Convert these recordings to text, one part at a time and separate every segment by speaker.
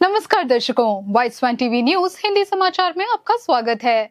Speaker 1: नमस्कार दर्शकों, vice one TV news Hindi समाचार में आपका स्वागत है।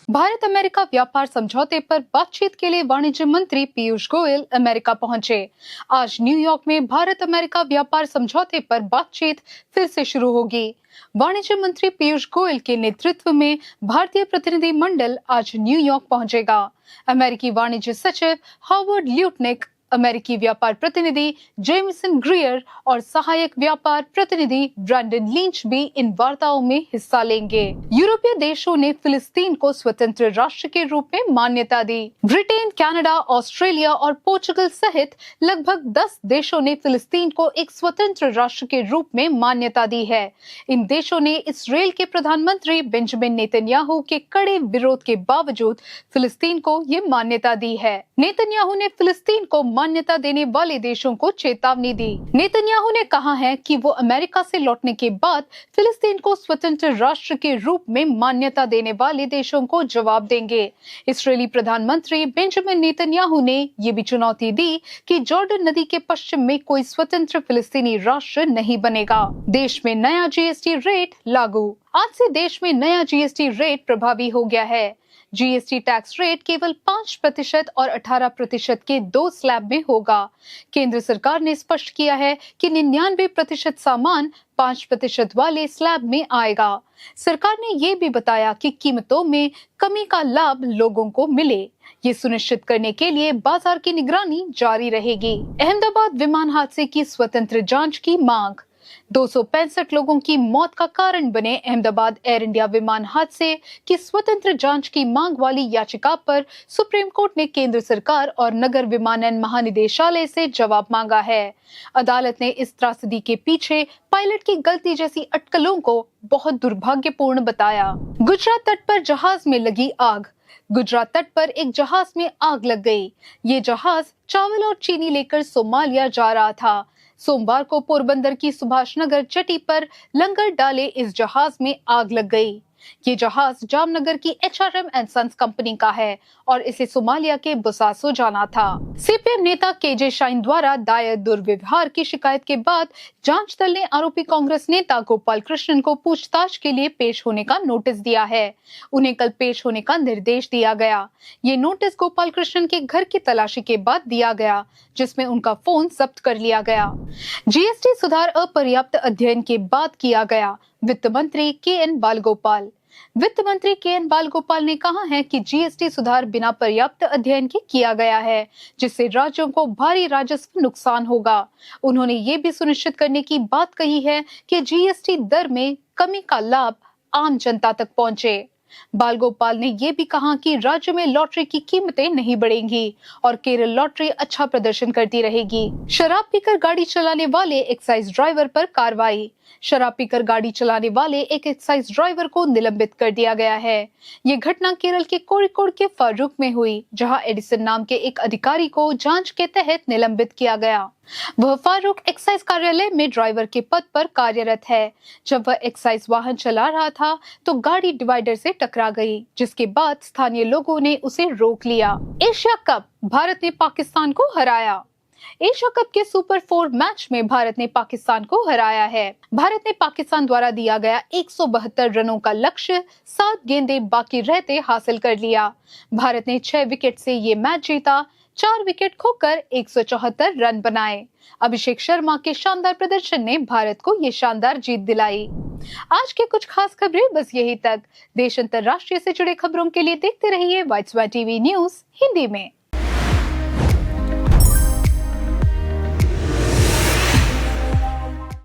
Speaker 1: भारत अमेरिका व्यापार समझौते पर बातचीत के लिए वाणिज्य मंत्री पीयूष गोयल अमेरिका पहुंचे। आज न्यूयॉर्क में भारत अमेरिका व्यापार समझौते पर बातचीत फिर से शुरू होगी। वाणिज्य मंत्री पीयूष गोयल के नेतृत्व में भारतीय प्रतिनिधि मंडल आज न्यूयॉर्क पहुंचेगा। अमेरिकी वाणिज्य सचिव हॉवर्ड ल्यूटनिक, अमेरिकी व्यापार प्रतिनिधि जेमिसन ग्रियर और सहायक व्यापार प्रतिनिधि ब्रैंडन लिंच भी इन वार्ताओं में हिस्सा लेंगे। यूरोपीय देशों ने फिलिस्तीन को स्वतंत्र राष्ट्र के रूप में मान्यता दी। ब्रिटेन, कनाडा, ऑस्ट्रेलिया और पोर्चुगल सहित लगभग 10 देशों ने फिलिस्तीन को एक स्वतंत्र राष्ट्र के रूप में मान्यता दी है। इन देशों ने इस्राएल के प्रधानमंत्री बेंजामिन नेतन्याहू के कड़े विरोध के बावजूद फिलिस्तीन को ये मान्यता दी है। नेतन्याहू ने फिलिस्तीन को मान्यता देने वाले देशों को चेतावनी दी। नेतन्याहू ने कहा है कि वो अमेरिका से लौटने के बाद फिलिस्तीन को स्वतंत्र राष्ट्र के रूप में मान्यता देने वाले देशों को जवाब देंगे। इस्राएली प्रधानमंत्री बेंजामिन नेतन्याहू ने ये भी चुनौती दी कि जॉर्डन नदी के पश्चिम में कोई स्वतंत्र फिलिस्तीनी राष्ट्र नहीं बनेगा। देश में नया जीएसटी रेट लागू। आज से देश में नया जीएसटी रेट प्रभावी हो गया है। जीएसटी टैक्स रेट केवल 5% और 18% के 2 स्लैब में होगा। केंद्र सरकार ने स्पष्ट किया है कि 99% सामान 5% वाले स्लैब में आएगा। सरकार ने ये भी बताया कि कीमतों में कमी का लाभ लोगों को मिले। ये सुनिश्चित करने के लिए बाजार की निगरानी जारी रहेगी। अहमदाबाद विमान हादसे की स्वतंत्र जांच की मांग। 265 लोगों की मौत का कारण बने अहमदाबाद एयर इंडिया विमान हादसे की स्वतंत्र जांच की मांग वाली याचिका पर सुप्रीम कोर्ट ने केंद्र सरकार और नगर विमानन महानिदेशालय से जवाब मांगा है। अदालत ने इस त्रासदी के पीछे पायलट की गलती जैसी अटकलों को बहुत दुर्भाग्यपूर्ण बताया। गुजरात तट पर जहाज में लगी आग। गुजरात तट पर एक जहाज में आग लग गई। ये जहाज चावल और चीनी लेकर सोमालिया जा रहा था। सोमवार को पोरबंदर की सुभाष नगर जेटी पर लंगर डाले इस जहाज में आग लग गई। ये जहाज जामनगर की एचआरएम एंड सन्स कंपनी का है और इसे सोमालिया के बोसासो जाना था। सीपीएम नेता केजे शाइन द्वारा दायर दुर्व्यवहार की शिकायत के बाद जांच दल ने आरोपी कांग्रेस नेता गोपाल कृष्णन को पूछताछ के लिए पेश होने का नोटिस दिया है। उन्हें कल पेश होने का निर्देश दिया गया। ये नोटिस गोपाल कृष्णन के घर की तलाशी के बाद दिया गया, जिसमें उनका फोन जब्त कर लिया गया। जीएसटी सुधार अपर्याप्त अध्ययन के बाद किया गया। वित्त मंत्री के.एन. बालगोपाल। वित्त मंत्री के.एन. बालगोपाल ने कहा है कि जीएसटी सुधार बिना पर्याप्त अध्ययन के किया गया है, जिससे राज्यों को भारी राजस्व नुकसान होगा। उन्होंने ये भी सुनिश्चित करने की बात कही है कि जीएसटी दर में कमी का लाभ आम जनता तक पहुंचे। बालगोपाल ने ये भी कहा कि राज्य में लॉटरी की कीमतें नहीं बढ़ेंगी और केरल लॉटरी अच्छा प्रदर्शन करती रहेगी। शराब पीकर गाड़ी चलाने वाले एक्साइज ड्राइवर पर कार्रवाई। शराब पीकर गाड़ी चलाने वाले एक एक्साइज ड्राइवर को निलंबित कर दिया गया है। ये घटना केरल के कोड़िकोड के फारूक में हुई, जहां एडिसन नाम के एक अधिकारी को जांच के तहत निलंबित किया गया। वह फारूक एक्साइज कार्यालय में ड्राइवर के पद पर कार्यरत है। जब वह एक्साइज वाहन चला रहा था तो गाड़ी डिवाइडर से टकरा गई, जिसके बाद स्थानीय लोगों ने उसे रोक लिया। एशिया कप, भारत ने पाकिस्तान को हराया। एशिया कप के सुपर 4 मैच में भारत ने पाकिस्तान को हराया है। भारत ने पाकिस्तान द्वारा दिया गया 172 रनों का लक्ष्य 7 गेंदें बाकी रहते हासिल कर लिया। भारत ने 6 विकेट से ये मैच जीता। 4 विकेट खोकर 174 रन बनाए। अभिषेक शर्मा के शानदार प्रदर्शन ने भारत को ये शानदार जीत दिलाई। आज के कुछ खास खबरें बस यही तक। देश अंतर्राष्ट्रीय से जुड़े खबरों के लिए देखते रहिए vice one TV news Hindi में।